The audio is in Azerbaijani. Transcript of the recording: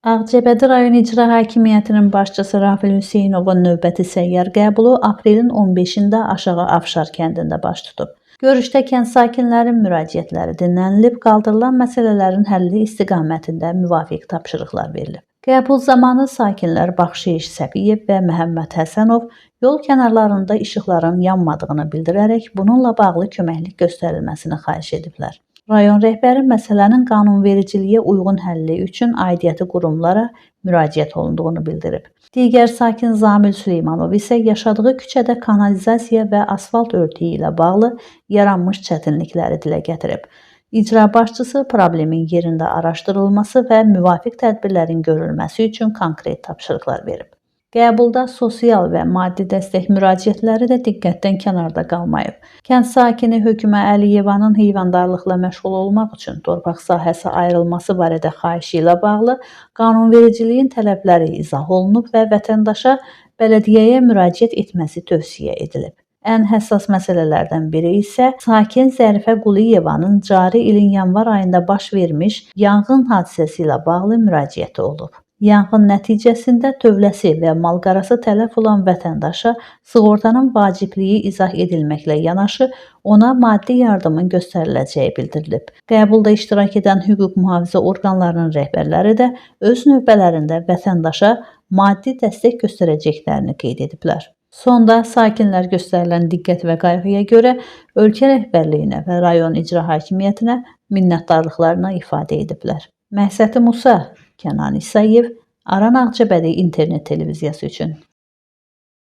Ağcabədi rayon İcra Hakimiyyətinin başçısı Rafil Hüseynovun növbəti səyyar qəbulu aprelin 15-də Aşağı Afşar kəndində baş tutub. Görüşdə kənd sakinlərinin müraciətləri dinlənilib, qaldırılan məsələlərin həlli istiqamətində müvafiq tapşırıqlar verilib. Qəbul zamanı sakinlər Baxşeyiş Səfiyev və Məhəmməd Həsənov yol kənarlarında işıqların yanmadığını bildirərək bununla bağlı köməklik göstərilməsini xahiş ediblər. Rayon rəhbəri məsələnin qanunvericiliyə uyğun həlli üçün aidiyyəti qurumlara müraciət olunduğunu bildirib. Digər sakin Zamil Süleymanov isə yaşadığı küçədə kanalizasiya və asfalt örtüyü ilə bağlı yaranmış çətinlikləri dilə gətirib. İcra başçısı problemin yerində araşdırılması və müvafiq tədbirlərin görülməsi üçün konkret tapşırıqlar verib. Qəbulda sosial və maddi dəstək müraciətləri də diqqətdən kənarda qalmayıb. Kənd sakini Hökümə Əliyevanın heyvandarlıqla məşğul olmaq üçün torpaq sahəsi ayrılması barədə xahişi ilə bağlı qanunvericiliyin tələbləri izah olunub və vətəndaşa bələdiyyəyə müraciət etməsi tövsiyə edilib. Ən həssas məsələlərdən biri isə sakin Zərifə Quliyevanın cari ilin yanvar ayında baş vermiş yanğın hadisəsi ilə bağlı müraciəti olub. Yanğın nəticəsində tövləsi və malqarası tələf olan vətəndaşa sığortanın vacibliyi izah edilməklə yanaşı ona maddi yardımın göstəriləcəyi bildirilib. Qəbulda iştirak edən hüquq mühafizə orqanlarının rəhbərləri də öz növbələrində vətəndaşa maddi dəstək göstərəcəklərini qeyd ediblər. Sonda sakinlər göstərilən diqqət və qayğıya görə ölkə rəhbərliyinə və rayon icra hakimiyyətinə minnətdarlıqlarını ifadə ediblər. Məhsəti Musa, Kənan İsayev, Aran Ağcabədi internet televiziyası üçün.